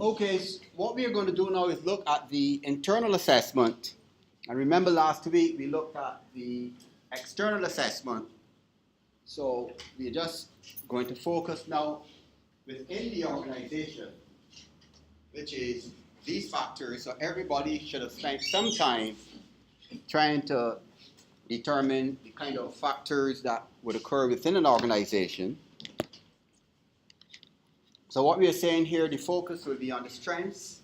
Okay, so what we are going to do now is look at the internal assessment. And remember last week we looked at the external assessment. So we're just going to focus now within the organization, which is these factors. So everybody should have spent some time trying to determine the kind of factors that would occur within an organization. So what we are saying here, the focus will be on the strengths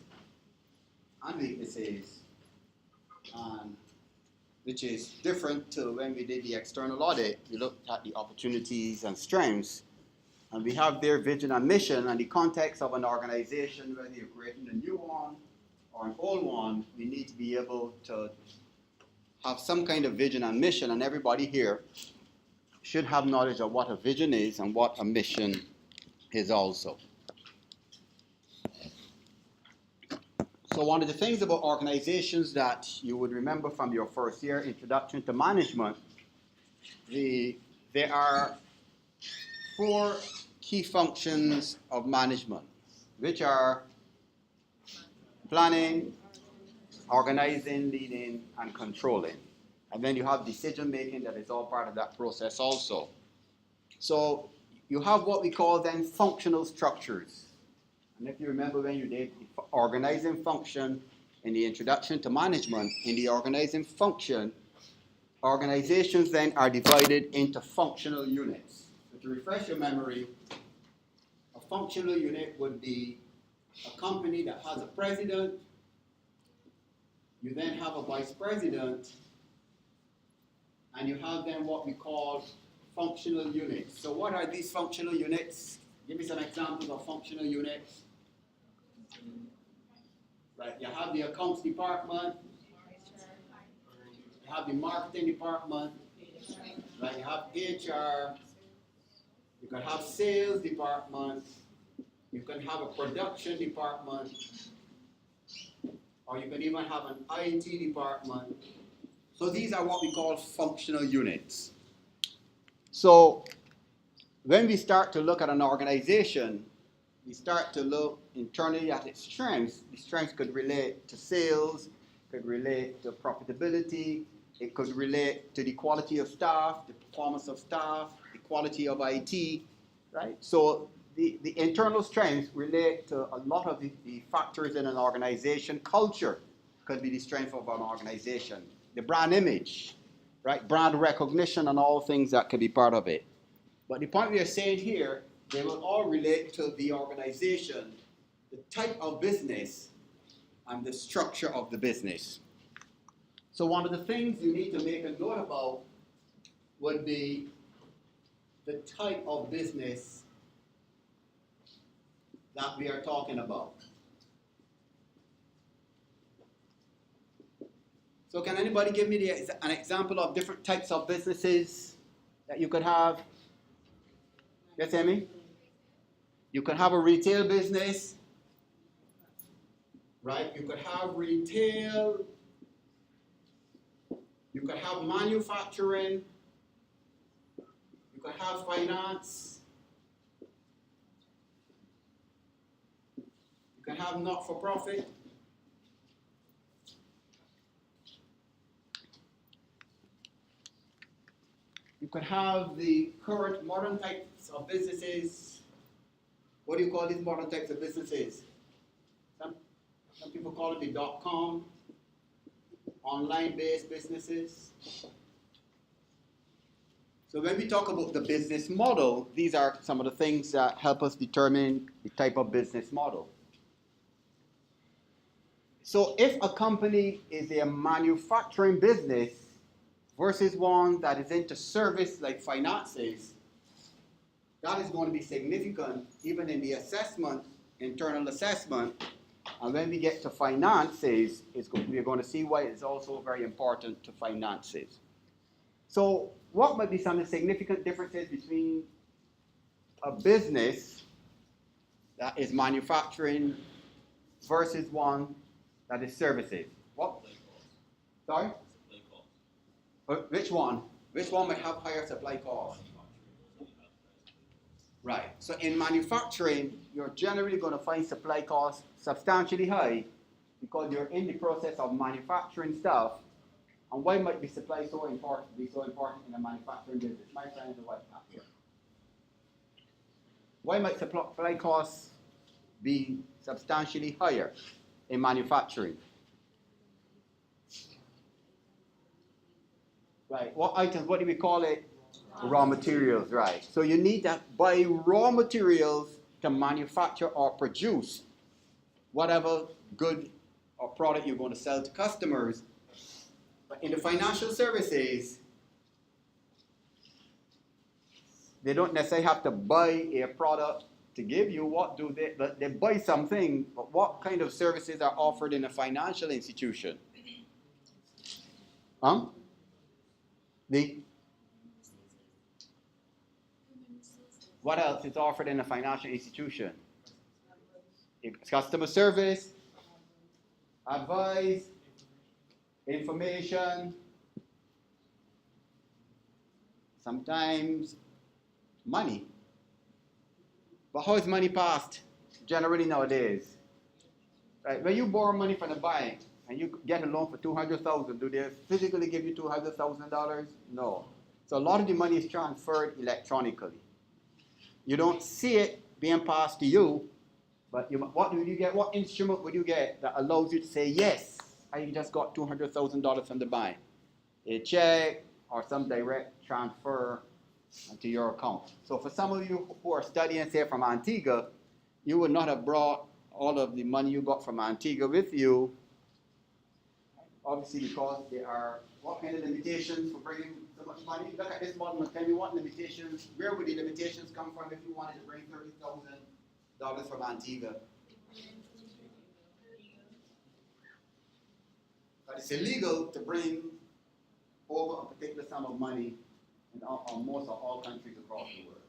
and weaknesses, which is different to when we did the external audit. We looked at the opportunities and strengths, and we have their vision and mission and the context of an organization, whether you're creating a new one or an old one. We need to be able to have some kind of vision and mission, and everybody here should have knowledge of what a vision is and what a mission is also. So one of the things about organizations that you would remember from your first year introduction to management, there are 4 key functions of management, which are planning, organizing, leading, and controlling. And then you have decision making that is all part of that process also. So you have what we call then functional structures. And if you remember when you did the organizing function in the introduction to management, in the organizing function, organizations then are divided into functional units. So to refresh your memory, a functional unit would be a company that has a president. You then have a vice president, and you have then what we call functional units. So what are these functional units? Give me some examples of functional units. Right, you have the accounts department, you have the marketing department, right, you have HR, you can have sales department, you can have a production department, or you can even have an IT department. So these are what we call functional units. So when we start to look at an organization, we start to look internally at its strengths. The strengths could relate to sales, could relate to profitability, it could relate to the quality of staff, the performance of staff, the quality of IT, right? So the internal strengths relate to a lot of the factors in an organization. Culture could be the strength of an organization. The brand image, right? Brand recognition and all things that could be part of it. But the point we are saying here, they will all relate to the organization, the type of business, and the structure of the business. So one of the things you need to make a note about would be the type of business that we are talking about. So can anybody give me an example of different types of businesses that you could have? Yes, Amy? You could have a retail business, right? You could have retail. You could have manufacturing. You could have finance. You can have not-for-profit. You could have the current modern types of businesses. What do you call these modern types of businesses? Some people call it the .com, online-based businesses. So when we talk about the business model, these are some of the things that help us determine the type of business model. So if a company is a manufacturing business versus one that is into service like finances, that is going to be significant even in the assessment, internal assessment. And when we get to finances, we're going to see why it's also very important to finances. So what might be some of the significant differences between a business that is manufacturing versus one that is services? What? Sorry? Which one? Which one might have higher supply costs? Right. So in manufacturing, you're generally going to find supply costs substantially high because you're in the process of manufacturing stuff. And why might the supply so important, be so important in a manufacturing business? My friend, what here? Why might supply costs be substantially higher in manufacturing? Right. What items? What do we call it? Raw materials, right. So you need to buy raw materials to manufacture or produce whatever good or product you're going to sell to customers. But in the financial services, they don't necessarily have to buy a product to give you. What do they? They buy something, but what kind of services are offered in a financial institution? What else is offered in a financial institution? It's customer service, advice, information, sometimes money. But how is money passed generally nowadays? Right? When you borrow money from the bank and you get a loan for $200,000, do they physically give you $200,000? No. So a lot of the money is transferred electronically. You don't see it being passed to you, but what do you get? What instrument would you get that allows you to say, yes, I just got $200,000 from the bank? A check or some direct transfer to your account. So for some of you who are studying, say, from Antigua, you would not have brought all of the money you got from Antigua with you, obviously because there are, what kind of limitations for bringing so much money? Look at this model and tell me what limitations, where would the limitations come from if you wanted to bring $30,000 from Antigua? But it's illegal to bring over a particular sum of money in most of all countries across the world.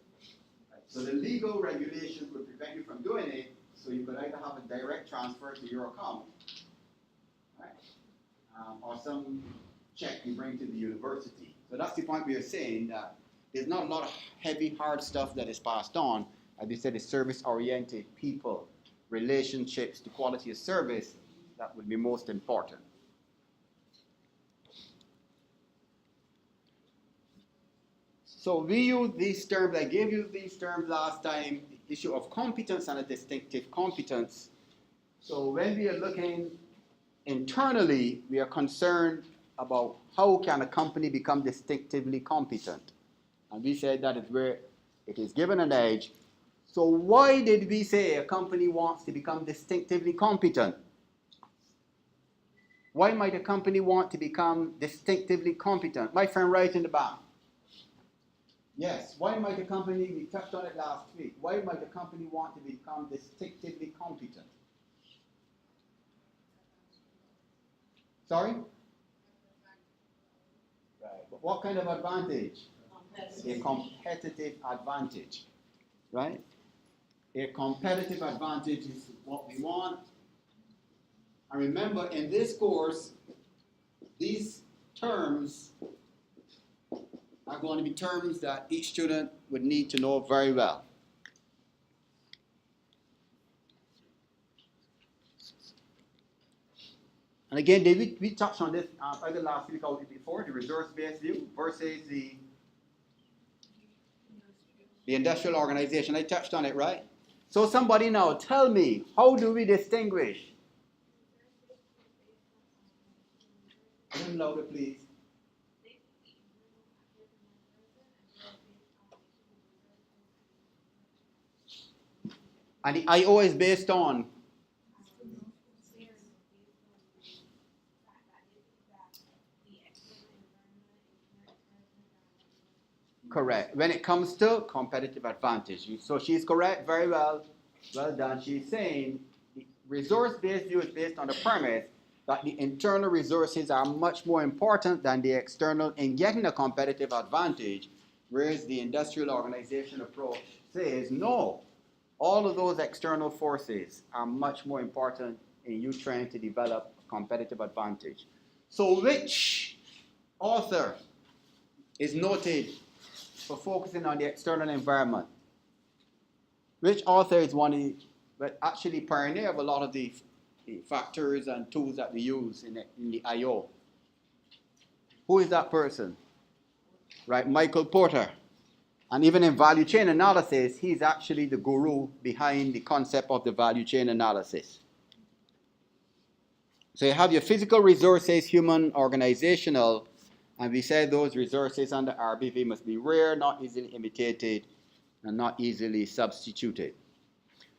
Right? So the legal regulations would prevent you from doing it, so you could either have a direct transfer to your account, right? Or some check you bring to the university. So that's the point we are saying, that there's not a lot of heavy, hard stuff that is passed on. As we said, it's service-oriented people, relationships, the quality of service that would be most important. So we use these terms, I gave you these terms last time, the issue of competence and a distinctive competence. So when we are looking internally, we are concerned about how can a company become distinctively competent. And we said that is where it is given an edge. So why did we say a company wants to become distinctively competent? Why might a company want to become distinctively competent? My friend right in the back. Yes, why might a company, we touched on it last week, why might a company want to become distinctively competent? Sorry? Right, but what kind of advantage? A competitive advantage, right? A competitive advantage is what we want. And remember, in this course, these terms are going to be terms that each student would need to know very well. And again, David, we touched on this either last week or before, the resource-based view versus the industrial organization. I touched on it, right? So somebody now tell me, how do we distinguish? A little louder, please. And the IO is based on? Correct. When it comes to competitive advantage. So she's correct, very well. Well done. She's saying the resource-based view is based on the premise that the internal resources are much more important than the external in getting a competitive advantage, whereas the industrial organization approach says, no, all of those external forces are much more important in you trying to develop a competitive advantage. So which author is noted for focusing on the external environment? Which author is one of but actually pioneer of a lot of the factors and tools that we use in the IO? Who is that person? Right, Michael Porter. And even in value chain analysis, he's actually the guru behind the concept of the value chain analysis. So you have your physical resources, human, organizational, and we said those resources under RBV must be rare, not easily imitated, and not easily substituted.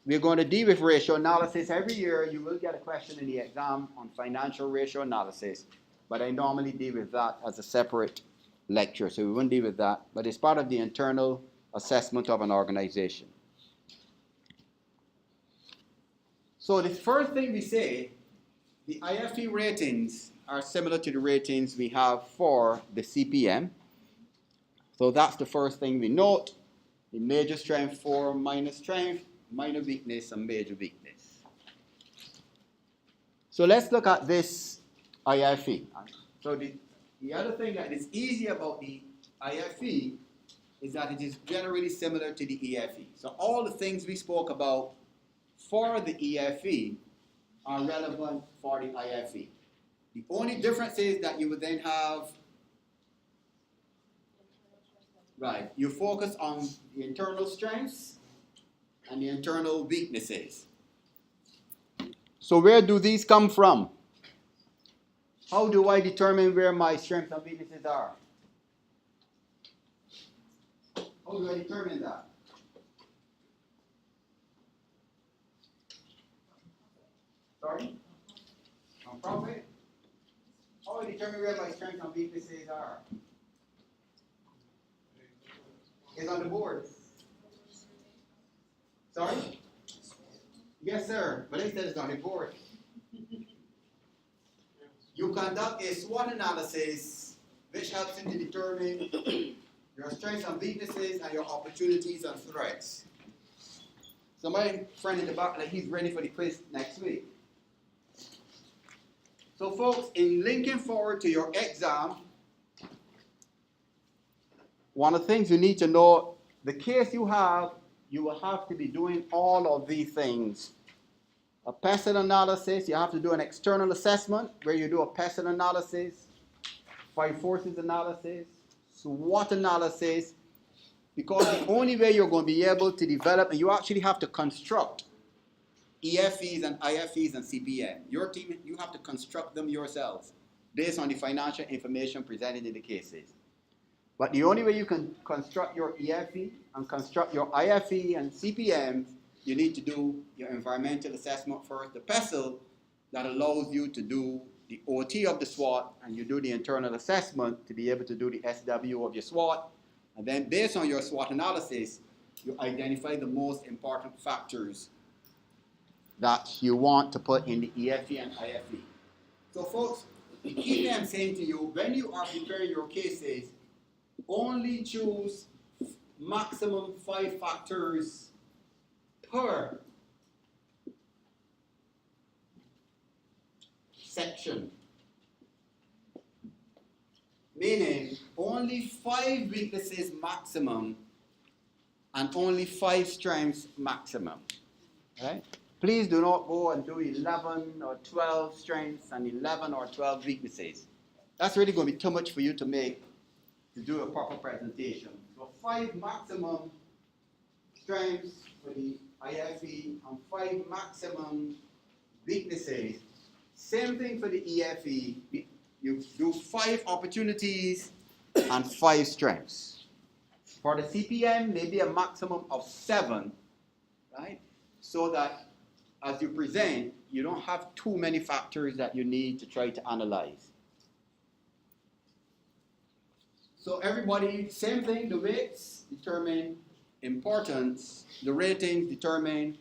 We're going to deal with ratio analysis. Every year you will get a question in the exam on financial ratio analysis, but I normally deal with that as a separate lecture, so we won't deal with that, but it's part of the internal assessment of an organization. So the first thing we say, the IFE ratings are similar to the ratings we have for the CPM. So that's the first thing we note. The major strength, 4, minor strength, minor weakness, and major weakness. So let's look at this IFE. So the other thing that is easy about the IFE is that it is generally similar to the EFE. So all the things we spoke about for the EFE are relevant for the IFE. The only difference is that you would then have, right, you focus on the internal strengths and the internal weaknesses. So where do these come from? How do I determine where my strengths and weaknesses are? How do I determine that? Sorry? On profit? How do I determine where my strengths and weaknesses are? It's on the board. Sorry? Yes, sir. But I said it's on the board. You conduct a SWOT analysis which helps you to determine your strengths and weaknesses and your opportunities and threats. So my friend in the back, like, he's ready for the quiz next week. So folks, in linking forward to your exam, one of the things you need to know, the case you have, you will have to be doing all of these things. A person analysis, you have to do an external assessment where you do a person analysis, 5 forces analysis, SWOT analysis, because the only way you're going to be able to develop, and you actually have to construct EFEs and IFEs and CPM. Your team, you have to construct them yourselves based on the financial information presented in the cases. But the only way you can construct your EFE and construct your IFE and CPM, you need to do your environmental assessment first, the PESEL, that allows you to do the OT of the SWOT, and you do the internal assessment to be able to do the SW of your SWOT. And then based on your SWOT analysis, you identify the most important factors that you want to put in the EFE and IFE. So folks, the key thing I'm saying to you, when you are preparing your cases, only choose maximum 5 factors per section. Meaning only 5 weaknesses maximum and only 5 strengths maximum. Right? Please do not go and do 11 or 12 strengths and 11 or 12 weaknesses. That's really going to be too much for you to do a proper presentation. So 5 maximum strengths for the IFE and 5 maximum weaknesses. Same thing for the EFE. You do 5 opportunities and 5 strengths. For the CPM, maybe a maximum of 7, right? So that as you present, you don't have too many factors that you need to try to analyze. So everybody, same thing, the weights determine importance, the ratings determine,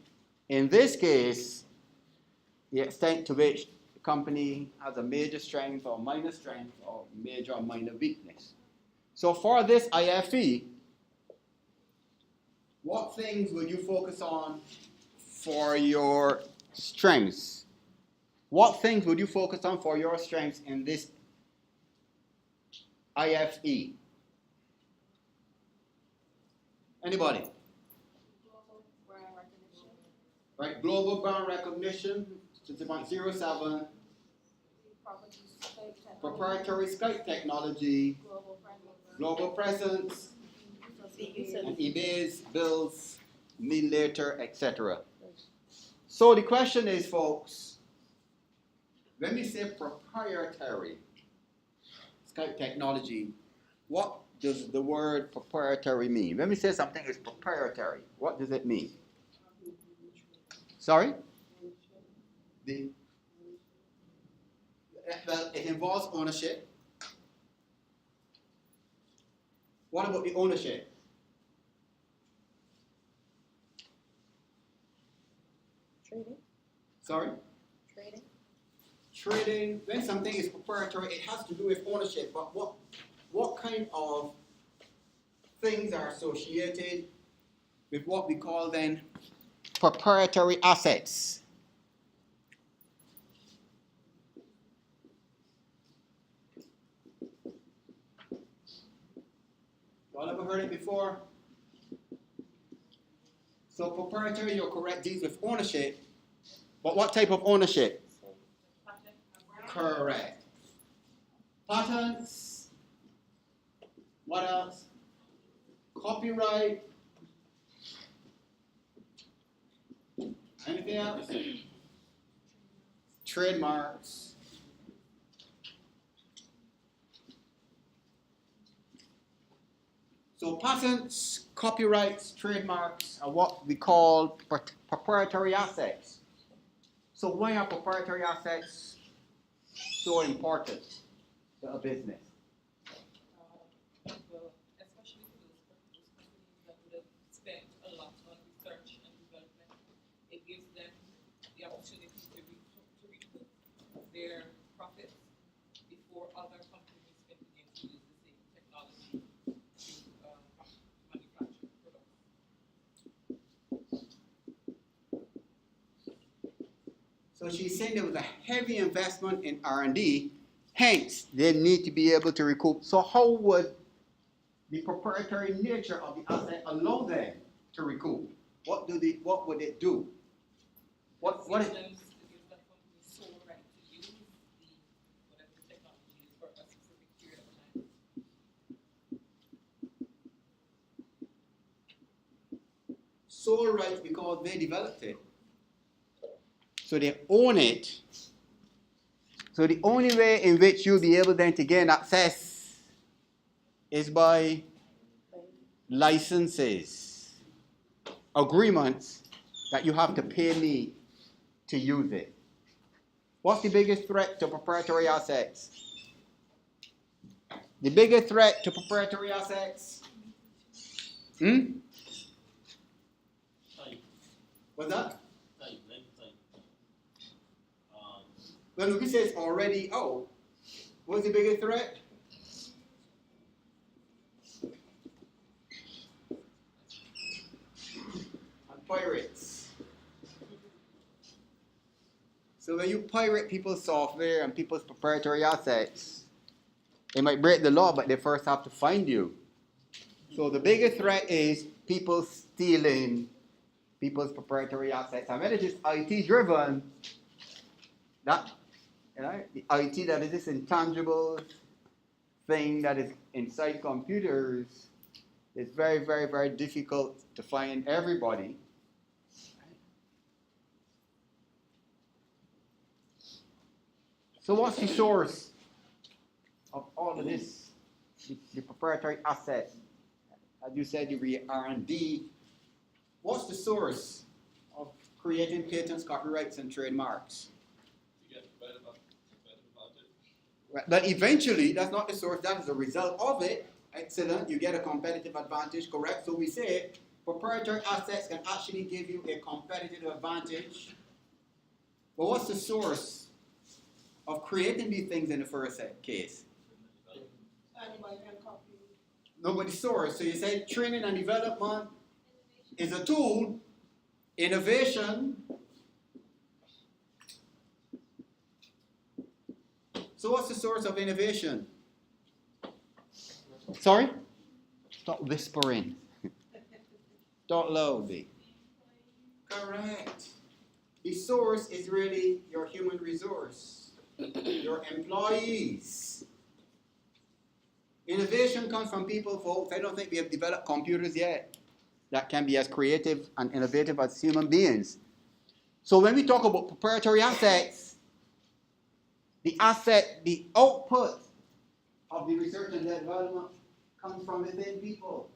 in this case, the extent to which the company has a major strength or minor strength or major or minor weakness. So for this IFE, what things will you focus on for your strengths? What things would you focus on for your strengths in this IFE? Anybody? Right, global brand recognition, 0.07. Proprietary Skype technology, global presence, and eBay's bills, me later, etc. So the question is, folks, when we say proprietary Skype technology, what does the word proprietary mean? When we say something is proprietary, what does it mean? Sorry? Well, it involves ownership. What about the ownership? Trading. Sorry? Trading. Trading, when something is proprietary, it has to do with ownership, but what kind of things are associated with what we call then proprietary assets? Y'all ever heard it before? So proprietary, you're correct, deals with ownership, but what type of ownership? Correct. Patents. What else? Copyright. Anything else? Trademarks. So patents, copyrights, trademarks are what we call proprietary assets. So why are proprietary assets so important to a business? Well, especially for those companies that would have spent a lot on research and development, it gives them the opportunity to recoup their profits before other companies can begin to use the same technology to manufacture products. So she's saying there was a heavy investment in R&D, hence they need to be able to recoup. So how would the proprietary nature of the asset allow them to recoup? What would it do? What It is, gives that company sole right to use whatever the technology is for a specific period of time. sole rights because they developed it. So they own it. So the only way in which you'll be able then to gain access is by licenses, agreements that you have to pay me to use it. What's the biggest threat to proprietary assets? The biggest threat to proprietary assets? What's that? When we say it's already out, what's the biggest threat? And pirates. So when you pirate people's software and people's proprietary assets, they might break the law, but they first have to find you. So the biggest threat is people stealing people's proprietary assets. And when it is IT driven, that the IT that is this intangible thing that is inside computers is very, very, very difficult to find everybody. So what's the source of all of this? The proprietary asset. As you said, you R&D. What's the source of creating patents, copyrights, and trademarks? But eventually, that's not the source, that is the result of it. Excellent, you get a competitive advantage, correct? So we say proprietary assets can actually give you a competitive advantage. But what's the source of creating these things in the first case? Anybody can copy. Nobody's source. So you say training and development is a tool, innovation. So what's the source of innovation? Sorry? Stop whispering. Talk loudly. Correct. the source is really your human resource, your employees. Innovation comes from people, folks. I don't think we have developed computers yet that can be as creative and innovative as human beings. So when we talk about proprietary assets, the output of the research and development comes from within people.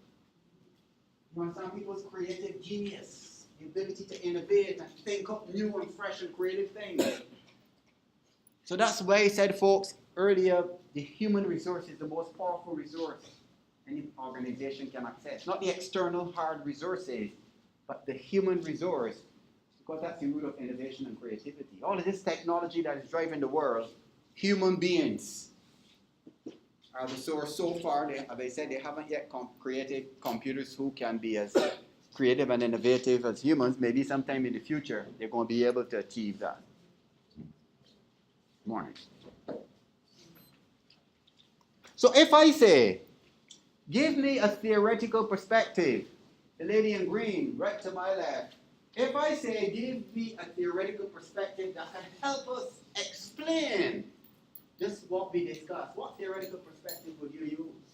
You understand people's creative genius, the ability to innovate and think up new and fresh and creative things. So that's why I said, folks, earlier, the human resource is the most powerful resource any organization can access. Not the external hard resources, but the human resource, because that's the root of innovation and creativity. All of this technology that is driving the world, human beings are the source. So far, as I said, they haven't yet created computers who can be as creative and innovative as humans. Maybe sometime in the future, they're going to be able to achieve that. Morning. So if I say, give me a theoretical perspective, the lady in green, right to my left, if I say, give me a theoretical perspective that can help us explain just what we discussed, what theoretical perspective would you use?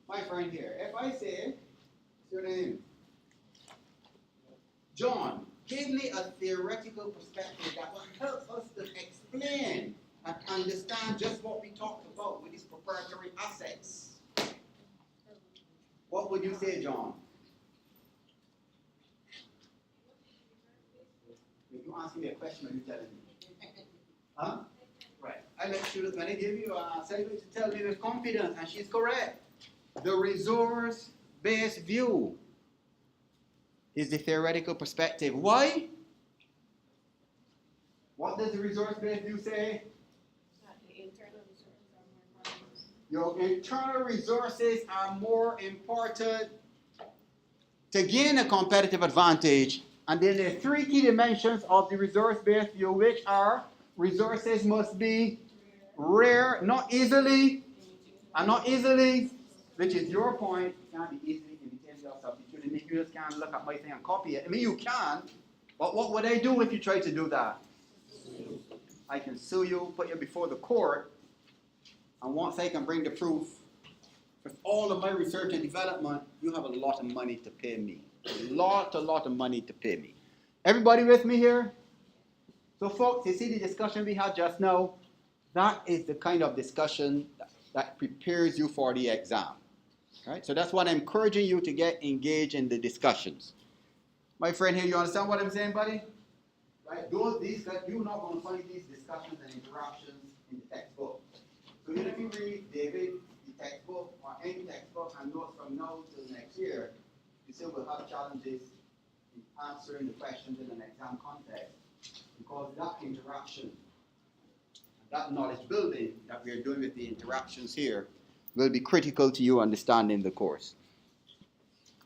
My friend here, if I say, what's your name? John, give me a theoretical perspective that will help us to explain and understand just what we talked about with these proprietary assets. What would you say, John? If you ask me a question, are you telling me? Huh? Right. I let students, when I give you a segment to tell me with confidence, and she's correct. The resource-based view is the theoretical perspective. Why? What does the resource-based view say? The internal resources are more important. Your internal resources are more important to gain a competitive advantage. And then there are three key dimensions of the resource-based view, which are resources must be rare, not easily, which is your point, can't be easily imitated or substituted. If you just can't look at my thing and copy it. I mean, you can, but what would I do if you try to do that? I can sue you, put you before the court, and once I can bring the proof, with all of my research and development, you have a lot of money to pay me. A lot of money to pay me. Everybody with me here? So folks, you see the discussion we had just now? That is the kind of discussion that prepares you for the exam. Right? So that's what I'm encouraging you to get engaged in the discussions. My friend here, you understand what I'm saying, buddy? Right? You're not going to find these discussions and interactions in the textbook. So even if you read David, the textbook, or any textbook, and notes from now till next year, you still will have challenges in answering the questions in an exam context, because that interaction, that knowledge building that we are doing with the interactions here will be critical to you understanding the course.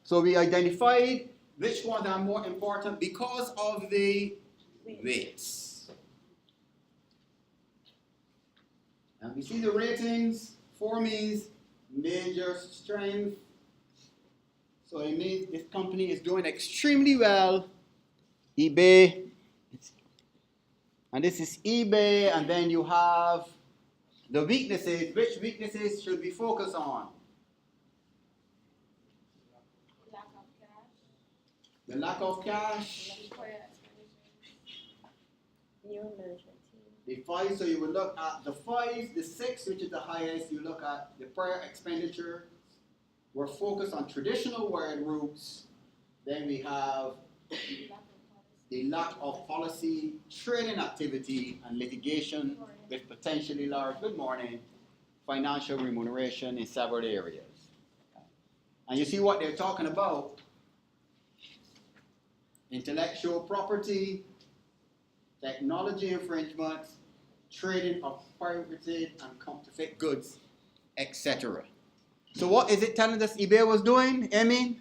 So we identified which ones are more important because of the weights. And we see the ratings. 4 means major strength. So it means this company is doing extremely well. eBay. And this is eBay, and then you have the weaknesses. Which weaknesses should we focus on? Lack of cash. The lack of cash. New management team. The 5, so you will look at the 5, the 6, which is the highest, you look at the prior expenditure. We're focused on traditional word groups. Then we have the lack of policy, trading activity, and litigation with potentially large, good morning, financial remuneration in several areas. And you see what they're talking about? Intellectual property, technology infringements, trading of pirated and counterfeit goods, etc. So what is it telling us eBay was doing, Emmy?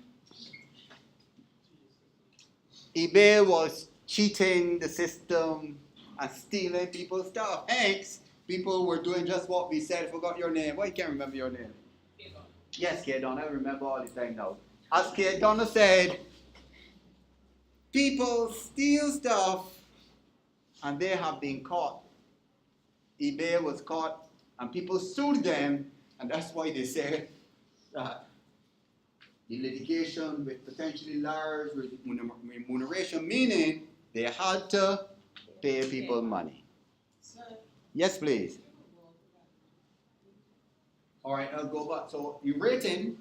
eBay was cheating the system and stealing people's stuff. Hence, people were doing just what we said. I forgot your name. Why can't remember your name? Yes, Kate Donna, I remember all the time now. As Kate Donna said, people steal stuff and they have been caught. eBay was caught and people sued them, and that's why they say that the litigation with potentially large remuneration, meaning they had to pay people money. Yes, please. All right, I'll go back. So the rating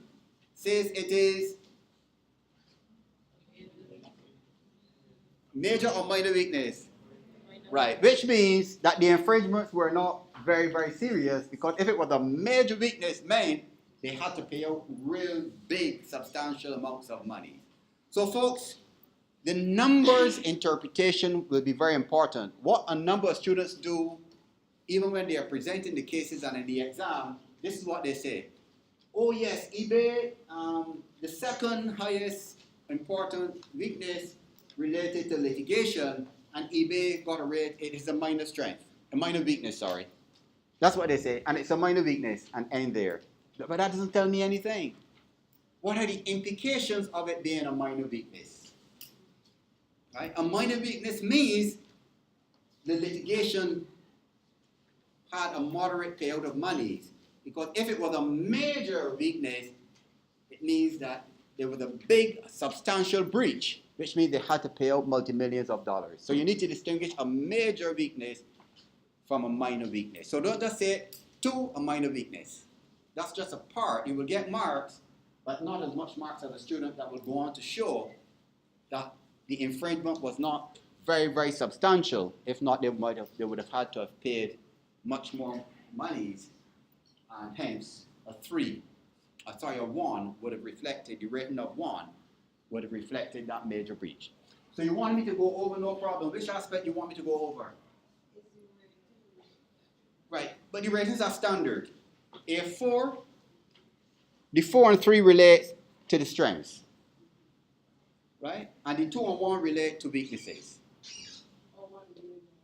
says it is major or minor weakness. Right, which means that the infringements were not very, very serious, because if it was a major weakness, meant they had to pay out real big, substantial amounts of money. So folks, the numbers interpretation will be very important. What a number of students do, even when they are presenting the cases and in the exam, this is what they say. Oh yes, eBay, the second highest important weakness related to litigation, and eBay got a rate, it is a minor strength, a minor weakness, sorry. That's what they say, and it's a minor weakness, and end there. But that doesn't tell me anything. What are the implications of it being a minor weakness? Right? A minor weakness means the litigation had a moderate payout of monies, because if it was a major weakness, it means that there was a big, substantial breach, which means they had to pay out multi-millions of dollars. So you need to distinguish a major weakness from a minor weakness. So don't just say to a minor weakness. That's just a part. You will get marks, but not as much marks as a student that will go on to show that the infringement was not very, very substantial. If not, they would have had to have paid much more monies, and hence a 1 would have reflected, the rating of 1 would have reflected that major breach. So you want me to go over, no problem. Which aspect you want me to go over? Right, but the ratings are standard. A4, the 4 and 3 relate to the strengths, right? And the 2 and 1 relate to weaknesses.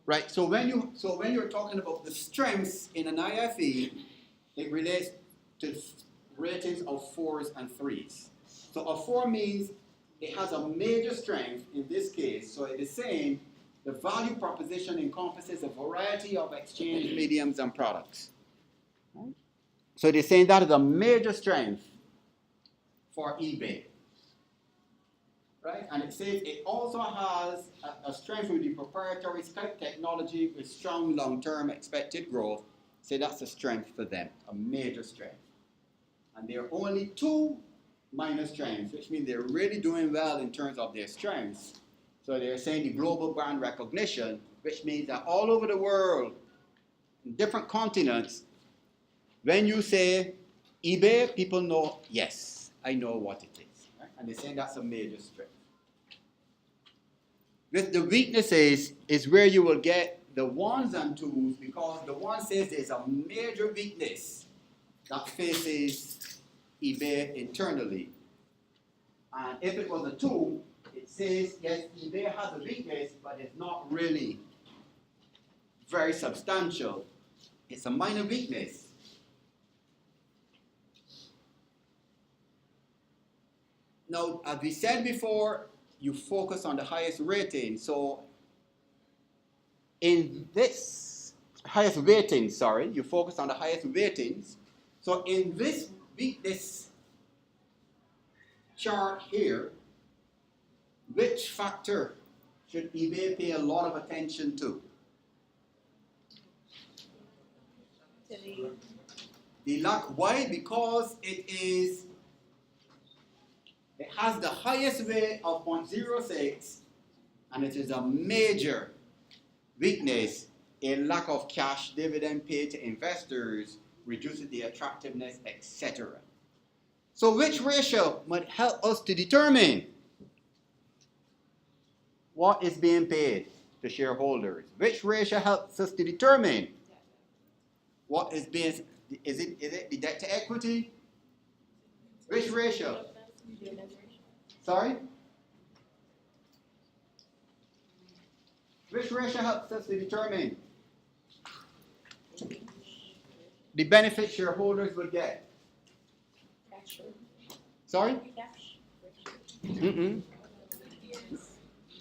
Right, so when you're talking about the strengths in an IFE, it relates to ratings of 4s and 3s. So a 4 means it has a major strength in this case. So it is saying the value proposition encompasses a variety of exchange mediums and products. Right? So it is saying that is a major strength for eBay. Right? And it says it also has a strength with the proprietary Skype technology with strong long-term expected growth. So that's a strength for them, a major strength. And there are only 2 minor strengths, which means they're really doing well in terms of their strengths. So they're saying the global brand recognition, which means that all over the world, in different continents, when you say eBay, people know, yes, I know what it is. Right? And they're saying that's a major strength. With the weaknesses is where you will get the 1s and 2s, because the 1 says there's a major weakness that faces eBay internally. And if it was a 2, it says, yes, eBay has a weakness, but it's not really very substantial. It's a minor weakness. Now, as we said before, you focus on the highest rating. So in this highest rating, you focus on the highest ratings. So in this chart here, which factor should eBay pay a lot of attention to? The lack. Why? Because it has the highest rate of 0.06, and it is a major weakness. A lack of cash dividend paid to investors reduces the attractiveness, etc. So which ratio might help us to determine what is being paid to shareholders? Which ratio helps us to determine what is being, is it the debt to equity? Which ratio? Sorry? Which ratio helps us to determine the benefit shareholders will get? Sorry? Mm-mm.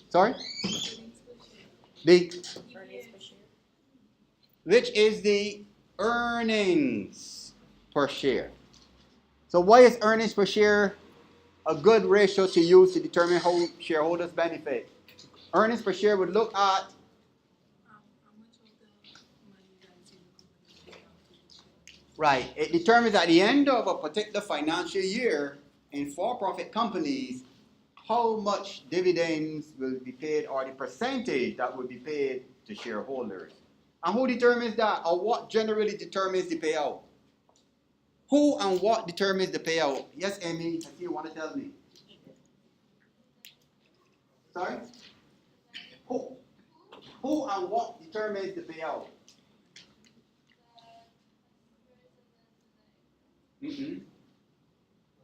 Sorry? Which is the earnings per share. So why is earnings per share a good ratio to use to determine how shareholders benefit? Earnings per share would look at, How much of the money that's in the company pay out to the shareholders? right, it determines at the end of a particular financial year in for-profit companies how much dividends will be paid or the percentage that will be paid to shareholders. And who determines that, or what generally determines the payout? Who and what determines the payout? Yes, Amy, I see you want to tell me. Sorry? Who? Who and what determines the payout? Mm-hmm.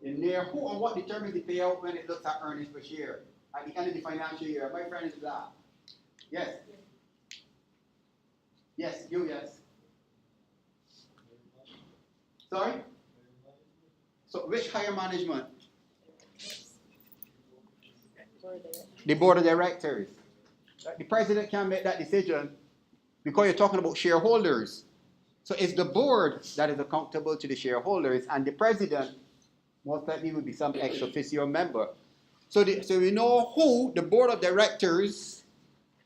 In there, who and what determines the payout when it looks at earnings per share at the end of the financial year? My friend is that. Yes. Yes, you, yes. Sorry? So which higher management? The board of directors. The president can't make that decision because you're talking about shareholders. So it's the board that is accountable to the shareholders, and the president most likely will be some ex officio member. So we know who, the board of directors,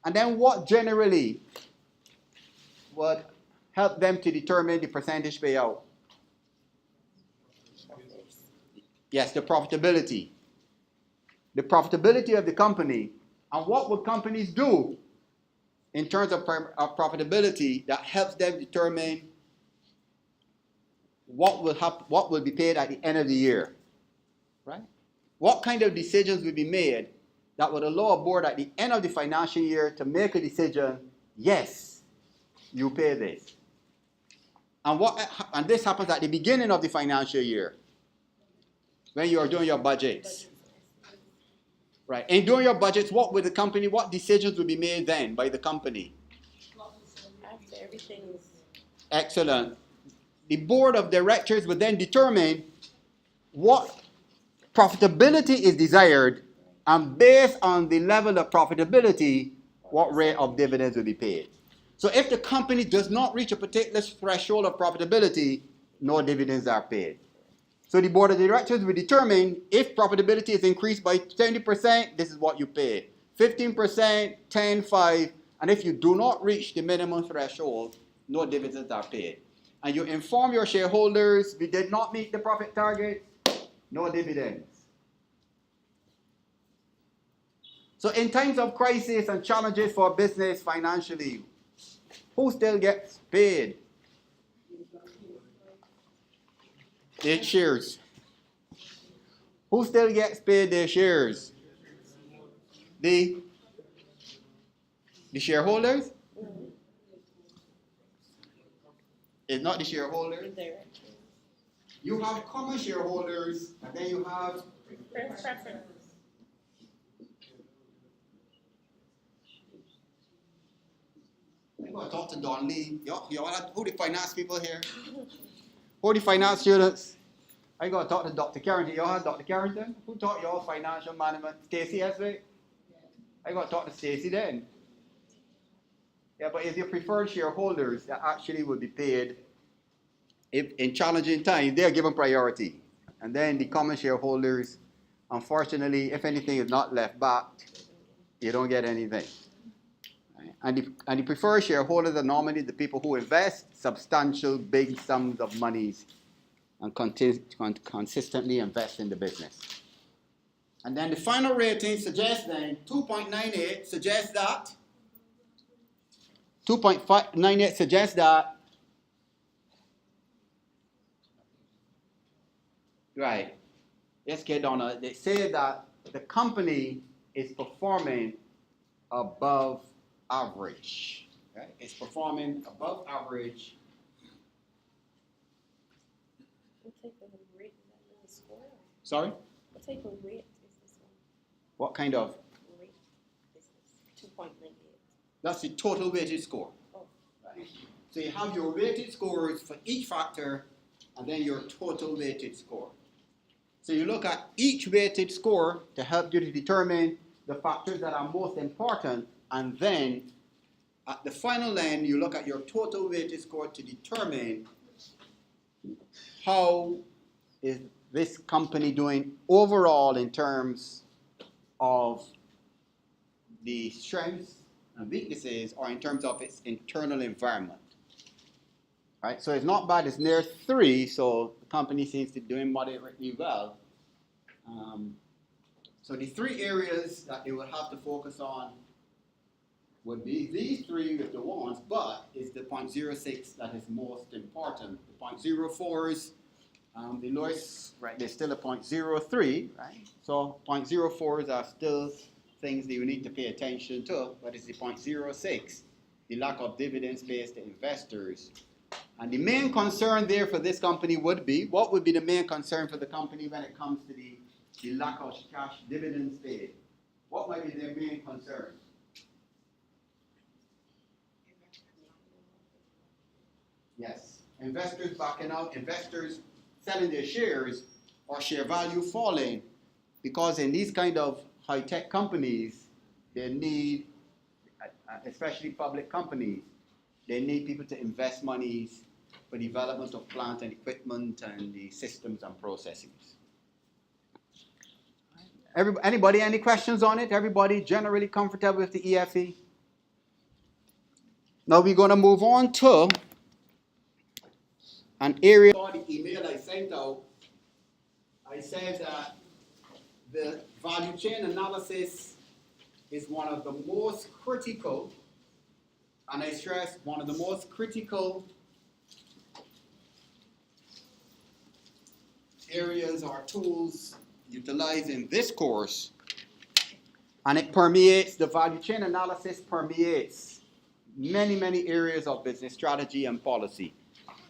and then what generally would help them to determine the percentage payout. Yes, the profitability. The profitability of the company. And what would companies do in terms of profitability that helps them determine what will be paid at the end of the year, right? What kind of decisions will be made that would allow a board at the end of the financial year to make a decision, yes, you pay this. And this happens at the beginning of the financial year when you are doing your budgets. Right. And doing your budgets, what decisions will be made then by the company? After everything is Excellent. The board of directors would then determine what profitability is desired, and based on the level of profitability, what rate of dividends will be paid. So if the company does not reach a particular threshold of profitability, no dividends are paid. So the board of directors will determine if profitability is increased by 20%, this is what you pay. 15%, 10, 5, and if you do not reach the minimum threshold, no dividends are paid. And you inform your shareholders, we did not meet the profit target, no dividends. So in times of crisis and challenges for business financially, who still gets paid? Their shares. Who still gets paid their shares? The shareholders? It's not the shareholders. You have common shareholders, and then you have preference. I'm going to talk to Don Lee. Who the finance people here? Who the finance students? I'm going to talk to Dr. Carrington. Y'all have Dr. Carrington? Who taught y'all financial management? Stacy Eswick? I'm going to talk to Stacy then. Yeah, but it's your preferred shareholders that actually will be paid if in challenging times. They are given priority. And then the common shareholders, unfortunately, if anything is not left back, you don't get anything. And the preferred shareholders are normally the people who invest substantial big sums of monies and consistently invest in the business. And then the final rating suggests then 2.98 suggests that 2.98 suggests that right. Let's get on. They say that the company is performing above average. Right? It's performing above average. What type of rate is that? Is it score? Sorry? What type of rate is this one? What kind of? Rate is this? 2.98. That's the total weighted score. Oh. Right? So you have your weighted scores for each factor, and then your total weighted score. So you look at each weighted score to help you to determine the factors that are most important, and then at the final end, you look at your total weighted score to determine how is this company doing overall in terms of the strengths and weaknesses, or in terms of its internal environment. Right? So it's not bad, it's near 3, so the company seems to be doing moderately well. So the 3 areas that they will have to focus on would be these 3 with the ones, but it's the 0.06 that is most important. The 0.04s, the lowest, right, there's still a 0.03, right? So 0.04s are still things that you need to pay attention to, but it's the 0.06, the lack of dividends paid to investors. And the main concern there for this company would be, what would be the main concern for the company when it comes to the lack of cash dividends paid? What might be their main concern? Yes, investors backing out, investors selling their shares, or share value falling, because in these kind of high-tech companies, they need, especially public companies, they need people to invest monies for development of plant and equipment and the systems and processes. Anybody, any questions on it? Everybody generally comfortable with the EFE? Now we're going to move on to an area. The email I sent out, I said that the value chain analysis is one of the most critical, and I stress one of the most critical areas or tools utilized in this course, and it permeates, the value chain analysis permeates many areas of business strategy and policy.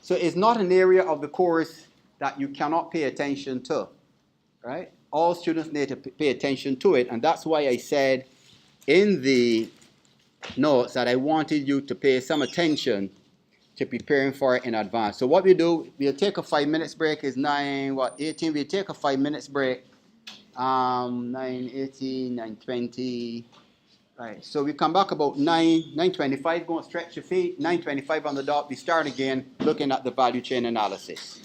So it's not an area of the course that you cannot pay attention to, right? All students need to pay attention to it, and that's why I said in the notes that I wanted you to pay some attention to preparing for it in advance. So what we do, we'll take a 5 minutes break. It's 9:18. We'll take a 5 minutes break. 9:18, 9:20. Right. So we come back about 9:25. Go and stretch your feet. 9:25 on the dot. We start again looking at the value chain analysis.